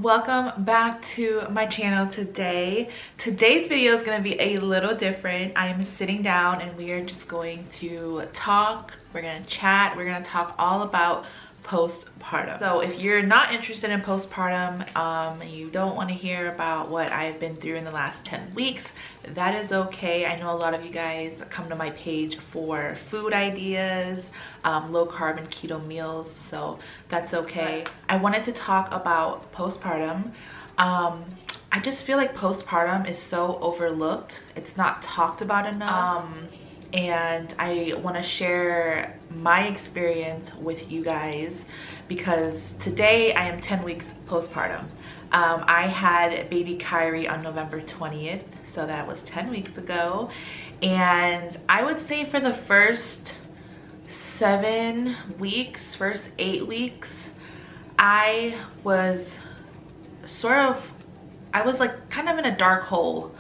welcome back to my channel today. Today's video is going to be a little different. I am sitting down and we are just going to talk, we're going to chat, we're going to talk all about postpartum. So if you're not interested in postpartum, you don't want to hear about what I've been through in the last 10 weeks, that is okay. I know a lot of you guys come to my page for food ideas, low carb and keto meals, so that's okay. I wanted to talk about postpartum. I just feel like postpartum is so overlooked. It's not talked about enough. And I want to share my experience with you guys because today I am 10 weeks postpartum. I had baby Kyrie on November 20th, so that was 10 weeks ago. And I would say for the first 7 weeks, first 8 weeks, I was like kind of in a dark hole.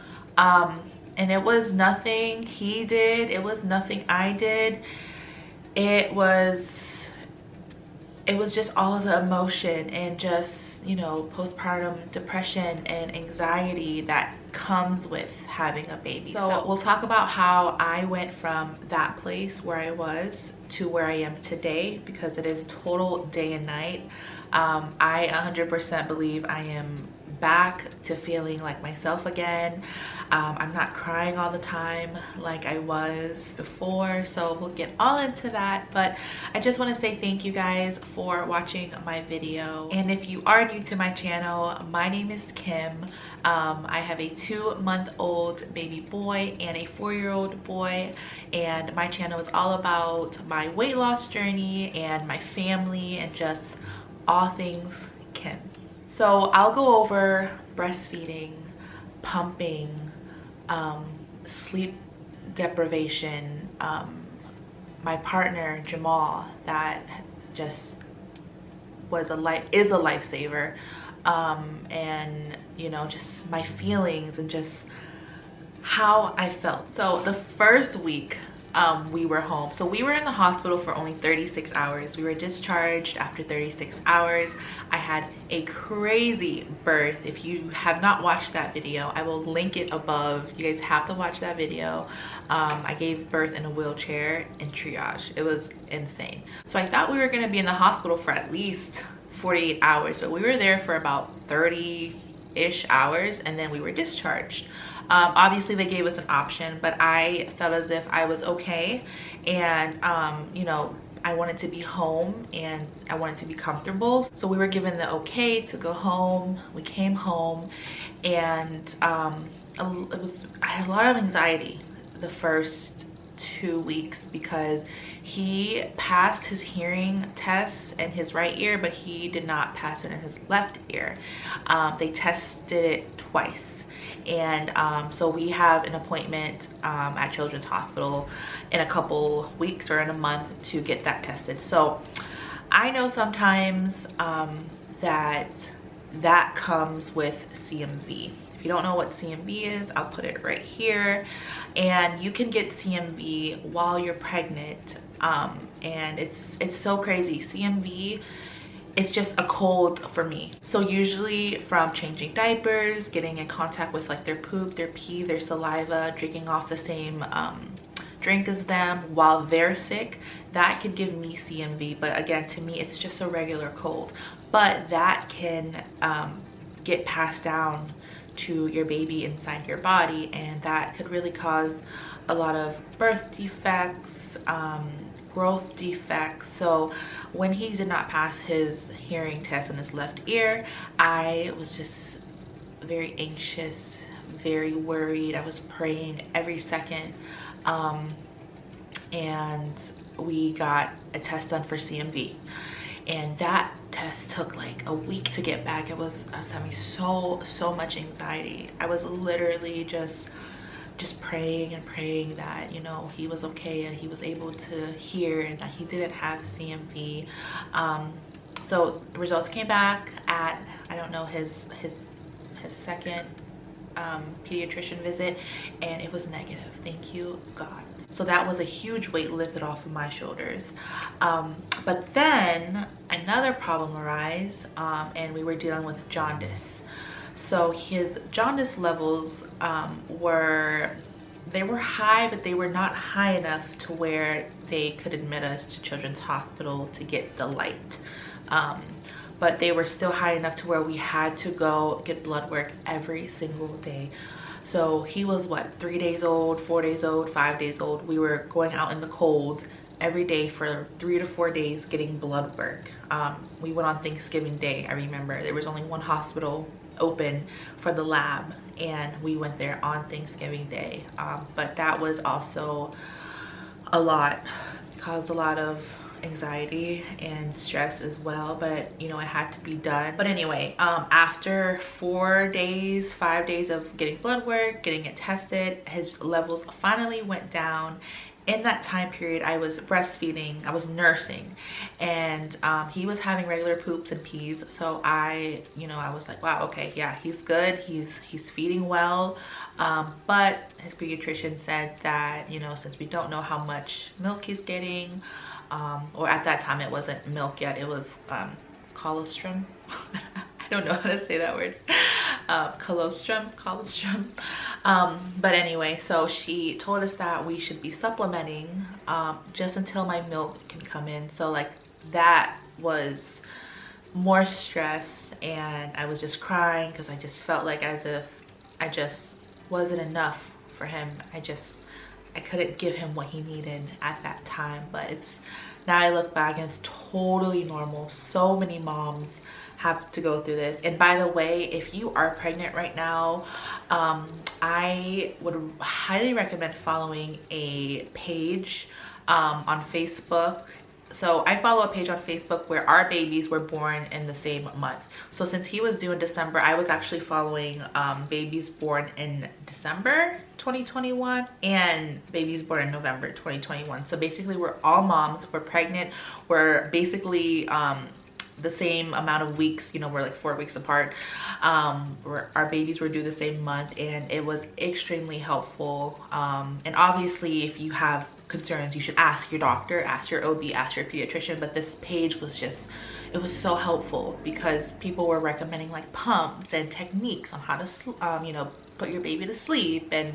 And it was nothing he did, it was nothing I did. It was just all of the emotion and just, you know, postpartum depression and anxiety that comes with having a baby. So we'll talk about how I went from that place where I was to where I am today, because it is total day and night. I 100% believe I am back to feeling like myself again. I'm not crying all the time like I was before, so we'll get all into that. But I just want to say thank you guys for watching my video. And if you are new to my channel, my name is Kim. I have a 2-month-old baby boy and a 4-year-old boy, and my channel is all about my weight loss journey and my family and just all things Kim. So I'll go over breastfeeding, pumping, sleep deprivation, my partner Jamal, that just is a lifesaver, and you know, just my feelings and just how I felt. So the first week we were home. So we were in the hospital for only 36 hours. We were discharged after 36 hours. I had a crazy birth. If you have not watched that video, I will link it above. You guys have to watch that video. I gave birth in a wheelchair in triage. It was insane. So I thought we were going to be in the hospital for at least 48 hours, but we were there for about 30-ish hours and then we were discharged. Obviously they gave us an option, but I felt as if I was okay, and you know, I wanted to be home and I wanted to be comfortable. So we were given the okay to go home. We came home, and I had a lot of anxiety the first 2 weeks because he passed his hearing test in his right ear, but he did not pass it in his left ear. They tested it twice. And so we have an appointment at Children's Hospital in a couple weeks or in a month to get that tested. So I know sometimes that comes with CMV. If you don't know what CMV is, I'll put it right here. And you can get CMV while you're pregnant. And it's so crazy. CMV, it's just a cold for me. So usually from changing diapers, getting in contact with like their poop, their pee, their saliva, drinking off the same drink as them while they're sick, that could give me CMV. But again, to me, it's just a regular cold. But that can get passed down to your baby inside your body, and that could really cause a lot of birth defects, growth defects. So when he did not pass his hearing test in his left ear, I was just very anxious, very worried. I was praying every second. And we got a test done for CMV, and that test took like a week to get back. I was having so much anxiety. I was literally just praying and praying that, you know, he was okay and he was able to hear and that he didn't have CMV. So the results came back at, I don't know, his second pediatrician visit, and it was negative. Thank you God. So that was a huge weight lifted off of my shoulders. But then another problem arose, and we were dealing with jaundice. So his jaundice levels were high, but they were not high enough to where they could admit us to Children's Hospital to get the light. But they were still high enough to where we had to go get blood work every single day. So he was what, 3 days old, 4 days old, 5 days old. We were going out in the cold every day for 3 to 4 days getting blood work. We went on Thanksgiving Day. I remember there was only one hospital open for the lab, and we went there on Thanksgiving Day. But that was also a lot. It caused a lot of anxiety and stress as well, but you know, it had to be done. But anyway, after 5 days of getting blood work, getting it tested, his levels finally went down. In that time period, I was breastfeeding, I was nursing, and he was having regular poops and pees. So I was like, wow, okay, yeah, he's good, he's feeding well. But his pediatrician said that, you know, since we don't know how much milk he's getting, or at that time it wasn't milk yet, it was colostrum. I don't know how to say that word. Colostrum. But anyway, so she told us that we should be supplementing just until my milk can come in. So like that was more stress, and I was just crying because I just felt like as if I just wasn't enough for him. I couldn't give him what he needed at that time. But now I look back and it's totally normal. So many moms have to go through this. And by the way, if you are pregnant right now, I would highly recommend following a page on Facebook. So I follow a page on Facebook where our babies were born in the same month. So since he was due in December, I was actually following babies born in December 2021 and babies born in November 2021. So basically we're all moms, we're pregnant, we're basically the same amount of weeks, you know, we're like 4 weeks apart. Our babies were due the same month, and it was extremely helpful. And obviously if you have concerns, you should ask your doctor, ask your OB, ask your pediatrician. But this page was it was so helpful because people were recommending like pumps and techniques on how to you know, put your baby to sleep, and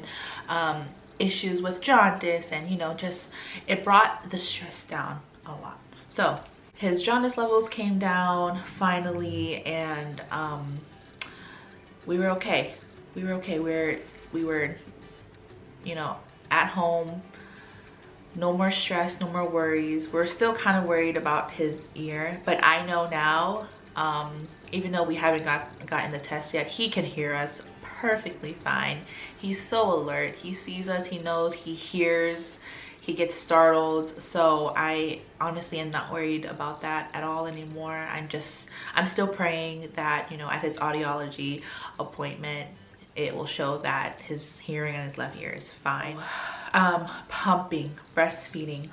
issues with jaundice, and you know, just it brought the stress down a lot. So his jaundice levels came down finally, and we were okay. We were, you know, at home. No more stress, no more worries. We're still kind of worried about his ear, but I know now, even though we haven't gotten the test yet, he can hear us perfectly fine. He's so alert. He sees us, he knows, he hears, he gets startled. So I honestly am not worried about that at all anymore. I'm still praying that, you know, at his audiology appointment, it will show that his hearing on his left ear is fine. Pumping, breastfeeding.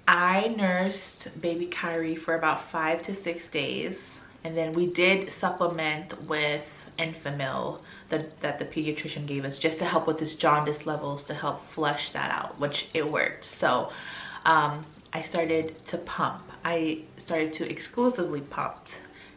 I nursed baby Kyrie for about 5 to 6 days, and then we did supplement with Enfamil that the pediatrician gave us just to help with his jaundice levels, to help flush that out, which it worked. So I started to pump. I started to exclusively pump.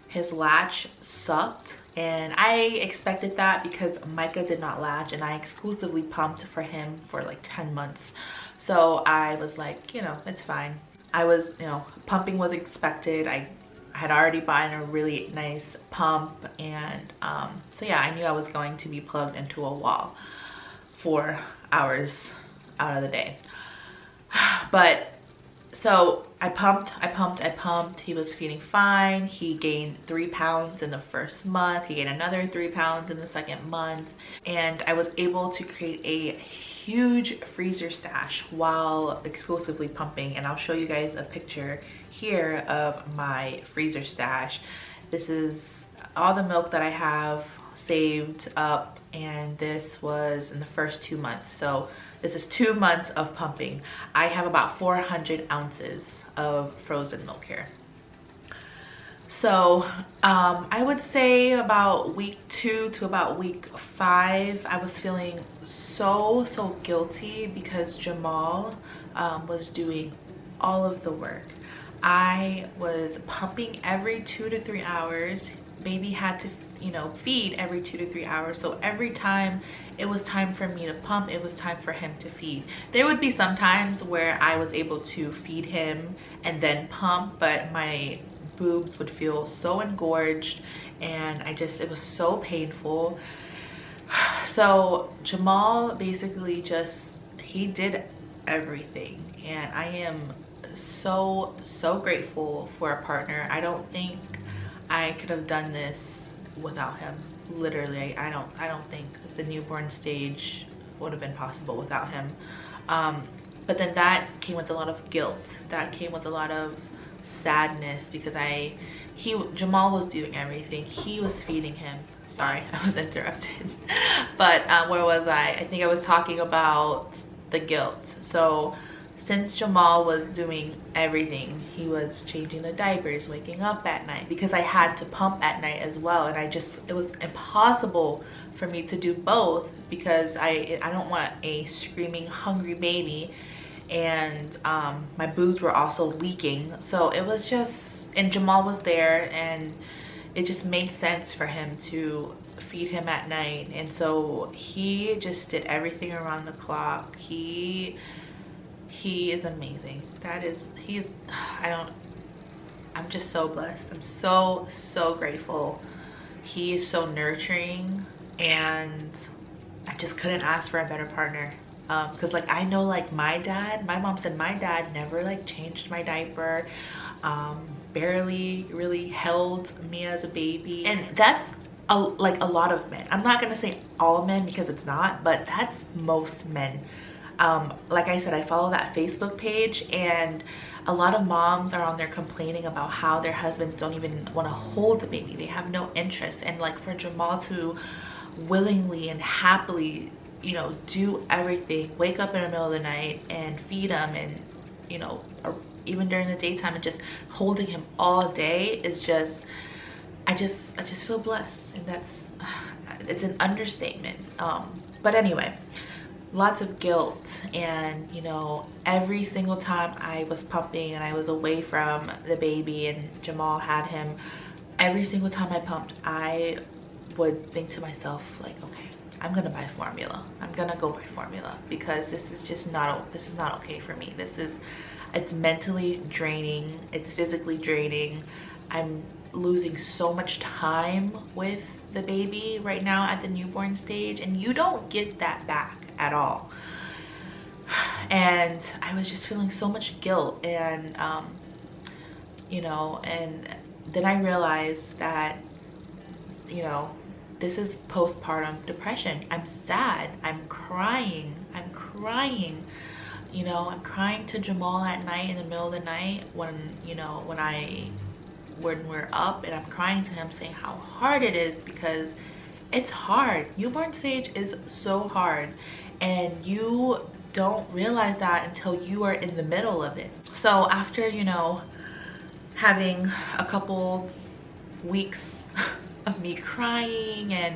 His latch sucked, and I expected that because Micah did not latch, and I exclusively pumped for him for like 10 months. So I was like, you know, it's fine. Pumping was expected. I had already bought a really nice pump, and so yeah, I knew I was going to be plugged into a wall for hours out of the day. But so I pumped. He was feeding fine. He gained 3 pounds in the first month. He gained another 3 pounds in the second month. And I was able to create a huge freezer stash while exclusively pumping. And I'll show you guys a picture here of my freezer stash. This is all the milk that I have saved up, and this was in the first 2 months. So this is 2 months of pumping. I have about 400 ounces of frozen milk here. So I would say about week 2 to about week 5, I was feeling so guilty because Jamal was doing all of the work. I was pumping every 2 to 3 hours. Baby had to, you know, feed every 2 to 3 hours. So every time it was time for me to pump, it was time for him to feed. There would be some times where I was able to feed him and then pump, but my boobs would feel so engorged and it was so painful. So Jamal basically he did everything, and I am so grateful for a partner. I don't think I could have done this without him. Literally, I don't think the newborn stage would have been possible without him. But then that came with a lot of guilt. That came with a lot of sadness because Jamal was doing everything. He was feeding him. Sorry, I was interrupted. But where was I? I think I was talking about the guilt. So since Jamal was doing everything, he was changing the diapers, waking up at night, because I had to pump at night as well, and it was impossible for me to do both because I don't want a screaming hungry baby, and my boobs were also leaking. So it was just, and Jamal was there, and it just made sense for him to feed him at night. And so he just did everything around the clock. He is amazing. I'm just so blessed. I'm so grateful. He is so nurturing, and I just couldn't ask for a better partner. Because like I know, like my mom said my dad never like changed my diaper, barely really held me as a baby, and that's like a lot of men. I'm not gonna say all men because it's not, but that's most men. Like I said, I follow that Facebook page, and a lot of moms are on there complaining about how their husbands don't even want to hold the baby. They have no interest. And like for Jamal to willingly and happily, you know, do everything, wake up in the middle of the night and feed him, and you know, or even during the daytime, and just holding him all day is just, I just feel blessed, and it's an understatement. But anyway, lots of guilt. And you know, every single time I was pumping and I was away from the baby and Jamal had him, every single time I pumped, I would think to myself like, okay, I'm gonna buy formula. I'm gonna go buy formula, because this is not okay for me. It's mentally draining, it's physically draining. I'm losing so much time with the baby right now at the newborn stage, and you don't get that back at all. And I was just feeling so much guilt, and you know, and then I realized that, you know, this is postpartum depression. I'm sad, I'm crying, you know, I'm crying to Jamal at night, in the middle of the night, when, you know, when we're up, and I'm crying to him saying how hard it is, because it's hard. Newborn stage is so hard, and you don't realize that until you are in the middle of it. So after, you know, having a couple weeks of me crying and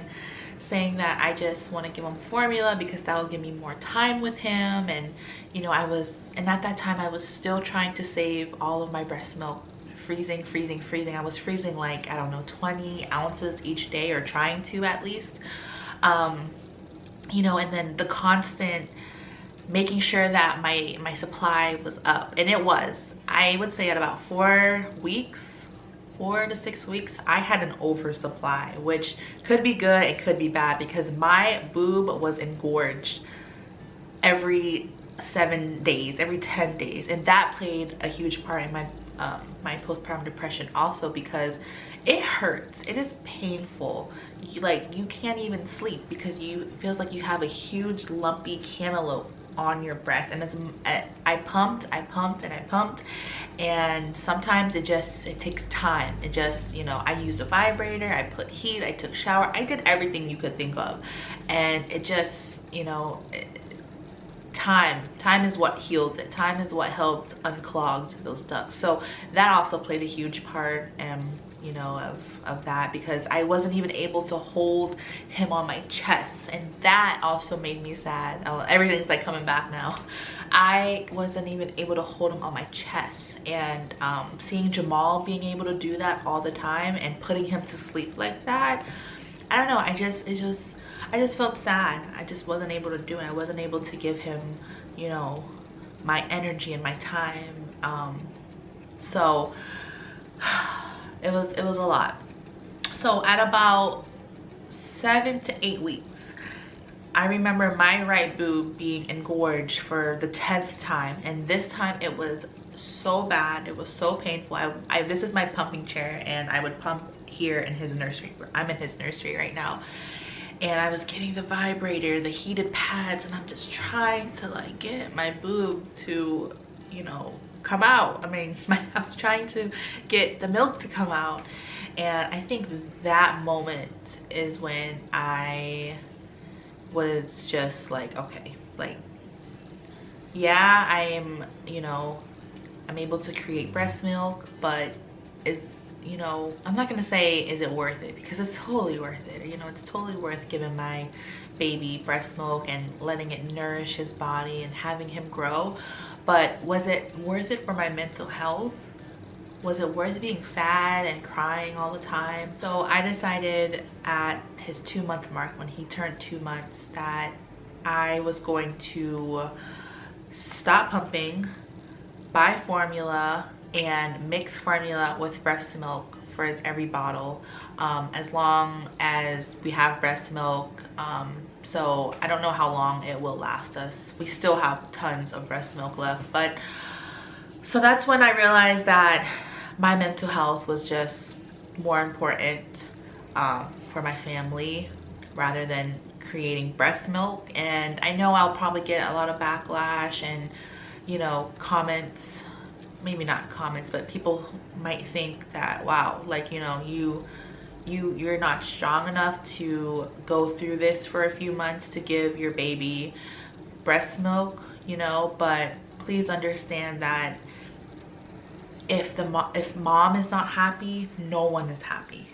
saying that I just want to give him formula because that will give me more time with him, and you know, and at that time I was still trying to save all of my breast milk, freezing. I was freezing like, I don't know, 20 ounces each day, or trying to at least. You know, and then the constant making sure that my supply was up, and it was, I would say at about 4 to 6 weeks, I had an oversupply, which could be good, it could be bad, because my boob was engorged every 7 days, every 10 days, and that played a huge part in my my postpartum depression also, because it hurts, it is painful. You can't even sleep because it feels like you have a huge lumpy cantaloupe on your breast. And I pumped, and sometimes it takes time. It just, you know, I used a vibrator, I put heat, I took shower, I did everything you could think of, and it just, you know, time is what healed it. Time is what helped unclog those ducts. So that also played a huge part. And you know, of that, because I wasn't even able to hold him on my chest, and that also made me sad. Oh, everything's like coming back now. I wasn't even able to hold him on my chest, and seeing Jamal being able to do that all the time and putting him to sleep like that, I don't know, I just felt sad. I just wasn't able to do it. I wasn't able to give him, you know, my energy and my time. So it was a lot. So at about 7 to 8 weeks, I remember my right boob being engorged for the 10th time, and this time it was so bad. It was so painful. This is my pumping chair, and I would pump here in his nursery. I'm in his nursery right now, and I was getting the vibrator, the heated pads, and I'm just trying to like get my boob to, you know, come out. I mean, I was trying to get the milk to come out, and I think that moment is when I was just like, okay, like, yeah, I'm, you know, I'm able to create breast milk, but is, you know, I'm not gonna say is it worth it, because it's totally worth it. You know, it's totally worth giving my baby breast milk and letting it nourish his body and having him grow. But was it worth it for my mental health? Was it worth being sad and crying all the time? So I decided at his 2-month mark, when he turned 2 months, that I was going to stop pumping, buy formula, and mix formula with breast milk for every bottle, as long as we have breast milk. So I don't know how long it will last us. We still have tons of breast milk left, but so that's when I realized that my mental health was just more important for my family rather than creating breast milk. And I know I'll probably get a lot of backlash and, you know, comments, maybe not comments, but people might think that, wow, like, you know, you're not strong enough to go through this for a few months to give your baby breast milk, you know. But please understand that if mom is not happy, no one is happy.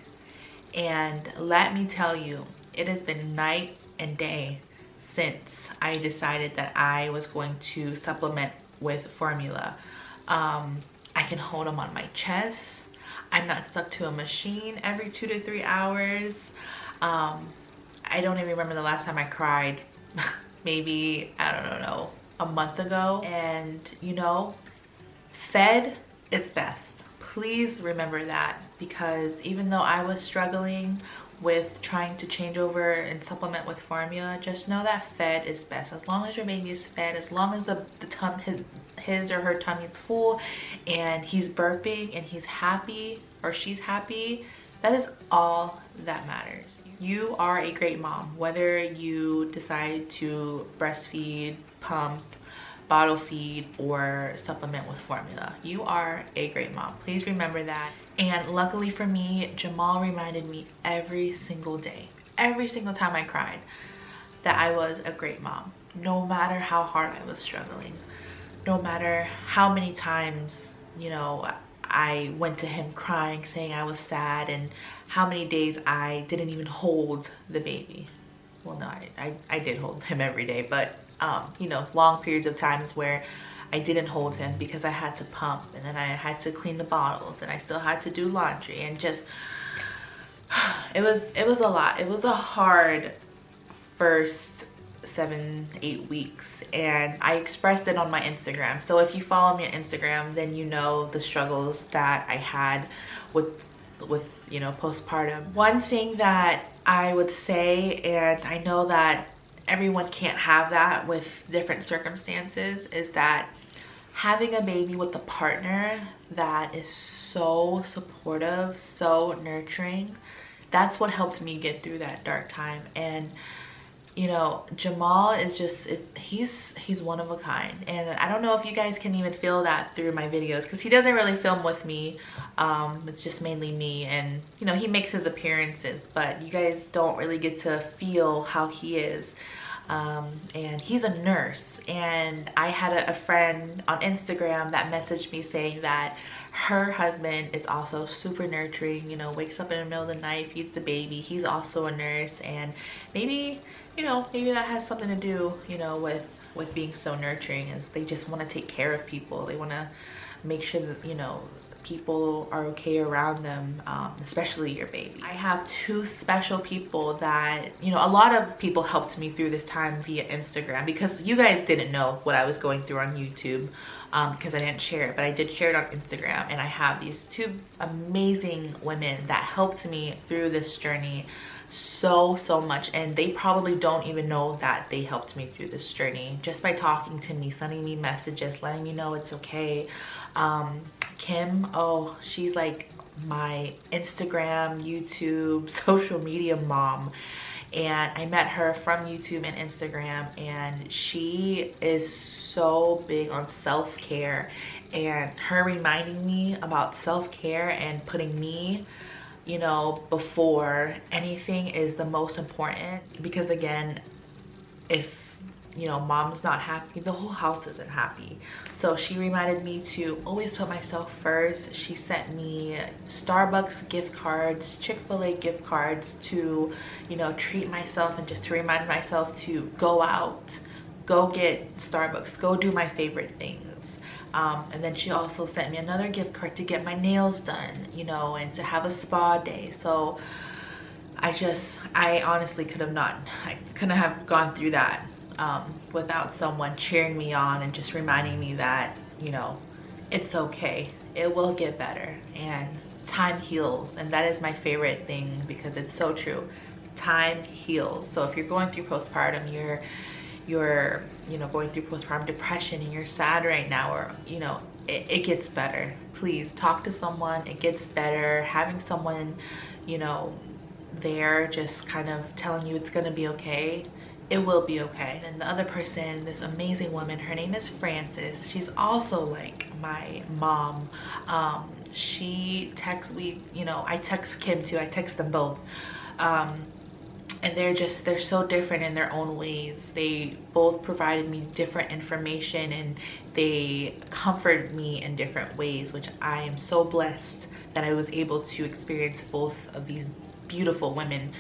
And let me tell you, it has been night and day since I decided that I was going to supplement with formula. I can hold them on my chest. I'm not stuck to a machine every 2 to 3 hours. I don't even remember the last time I cried. Maybe, I don't know, a month ago. And, you know, fed is best. Please remember that, because even though I was struggling with trying to change over and supplement with formula, just know that fed is best. As long as your baby is fed, as long as his or her tummy is full and he's burping and he's happy or she's happy, that is all that matters. You are a great mom, whether you decide to breastfeed, pump, bottle feed, or supplement with formula. You are a great mom. Please remember that. And luckily for me, Jamal reminded me every single day, every single time I cried, that I was a great mom. No matter how hard I was struggling, no matter how many times, you know, I went to him crying, saying I was sad, and how many days I didn't even hold the baby. Well, no, I did hold him every day, but you know, long periods of times where I didn't hold him because I had to pump, and then I had to clean the bottles, and I still had to do laundry, and just it was a lot. It was a hard first 7-8 weeks, and I expressed it on my Instagram. So if you follow me on Instagram, then you know the struggles that I had with you know, postpartum. One thing that I would say, and I know that everyone can't have that with different circumstances, is that having a baby with a partner that is so supportive, so nurturing, that's what helped me get through that dark time. And you know, Jamal is just, he's one of a kind. And I don't know if you guys can even feel that through my videos, because he doesn't really film with me. It's just mainly me, and you know, he makes his appearances, but you guys don't really get to feel how he is. and he's a nurse. And I had a friend on Instagram that messaged me saying that her husband is also super nurturing, you know, wakes up in the middle of the night, feeds the baby. He's also a nurse, and maybe, you know, maybe that has something to do, you know, with being so nurturing, is they just want to take care of people. They want to make sure that, you know, people are okay around them, especially your baby. I have two special people that, you know, a lot of people helped me through this time via Instagram, because you guys didn't know what I was going through on YouTube, because I didn't share it, but I did share it on Instagram. And I have these two amazing women that helped me through this journey so much, and they probably don't even know that they helped me through this journey just by talking to me, sending me messages, letting me know it's okay. Kim, oh, she's like my Instagram, YouTube, social media mom, and I met her from YouTube and Instagram, and she is so big on self-care, and her reminding me about self-care and putting me, you know, before anything is the most important. Because again, if, you know, mom's not happy, the whole house isn't happy. So she reminded me to always put myself first. She sent me Starbucks gift cards, Chick-fil-A gift cards to, you know, treat myself, and just to remind myself to go out, go get Starbucks, go do my favorite things. And then she also sent me another gift card to get my nails done, you know, and to have a spa day. So I honestly couldn't have gone through that without someone cheering me on and just reminding me that, you know, it's okay, it will get better, and time heals. And that is my favorite thing, because it's so true. Time heals. So if you're going through postpartum, you're you know, going through postpartum depression, and you're sad right now, or, you know, it gets better. Please talk to someone. It gets better. Having someone, you know, there just kind of telling you it's gonna be okay, it will be okay. And the other person, this amazing woman, her name is Frances. She's also like my mom. She texts, you know, I text Kim too, I text them both. And they're so different in their own ways. They both provided me different information, and they comfort me in different ways, which I am so blessed that I was able to experience both of these beautiful women.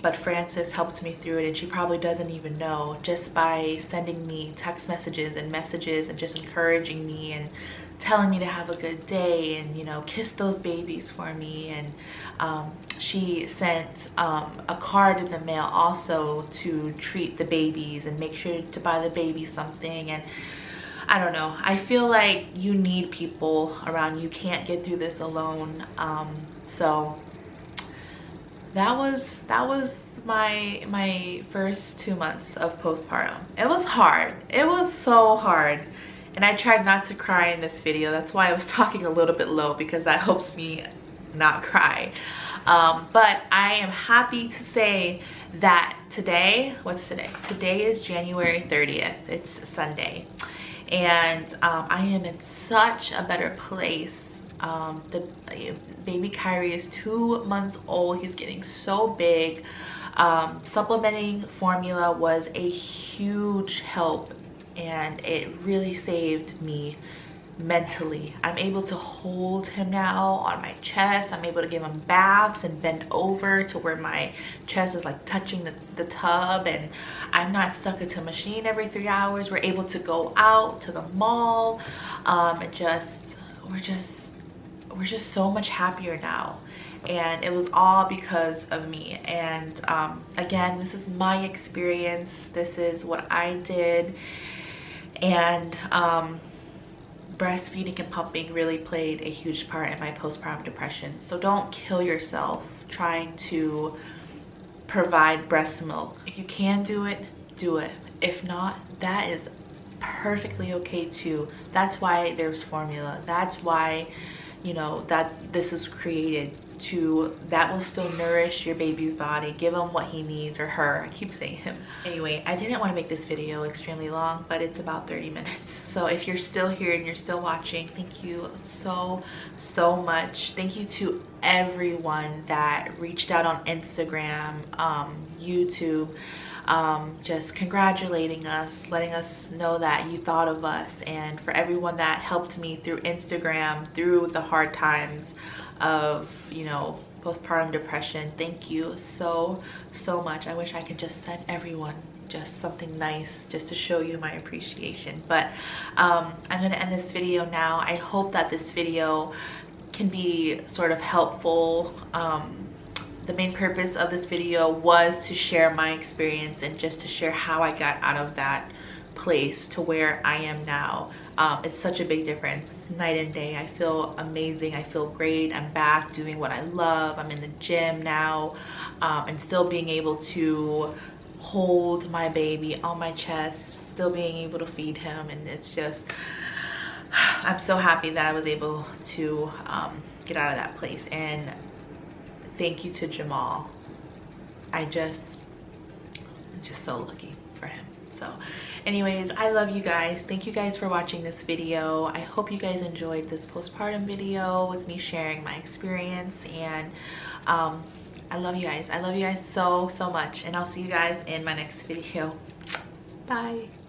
But Frances helped me through it, and she probably doesn't even know, just by sending me text messages and just encouraging me and telling me to have a good day, and, you know, kiss those babies for me. And she sent a card in the mail also to treat the babies and make sure to buy the baby something. And I don't know, I feel like you need people around. You can't get through this alone. So that was my first 2 months of postpartum. It was hard. It was so hard. And I tried not to cry in this video. That's why I was talking a little bit low, because that helps me not cry. But I am happy to say that today, what's today? Today is January 30th. It's Sunday. And I am in such a better place. The baby Kyrie is 2 months old. He's getting so big. Supplementing formula was a huge help, and it really saved me mentally. I'm able to hold him now on my chest. I'm able to give him baths and bend over to where my chest is like touching the tub, and I'm not stuck into a machine every 3 hours. We're able to go out to the mall, and we're just so much happier now. And it was all because of me. And again, this is my experience. This is what I did. And breastfeeding and pumping really played a huge part in my postpartum depression. So don't kill yourself trying to provide breast milk. If you can do it, do it. If not, that is perfectly okay too. That's why there's formula. That's why, you know, that this is created to, that will still nourish your baby's body. Give him what he needs, or her. I keep saying him. Anyway, I didn't want to make this video extremely long, but it's about 30 minutes. So if you're still here and you're still watching, thank you so much. Thank you to everyone that reached out on Instagram, YouTube. just congratulating us, letting us know that you thought of us, and for everyone that helped me through Instagram through the hard times of, you know, postpartum depression. Thank you so much. I wish I could just send everyone just something nice just to show you my appreciation, but I'm gonna end this video now. I hope that this video can be sort of helpful. The main purpose of this video was to share my experience and just to share how I got out of that place to where I am now. It's such a big difference, night and day. I feel amazing, I feel great. I'm back doing what I love. I'm in the gym now, and still being able to hold my baby on my chest, still being able to feed him, and it's just, I'm so happy that I was able to get out of that place. And thank you to Jamal. I'm just so lucky for him. So anyways, I love you guys. Thank you guys for watching this video. I hope you guys enjoyed this postpartum video with me sharing my experience, and I love you guys. I love you guys so much, and I'll see you guys in my next video. Bye.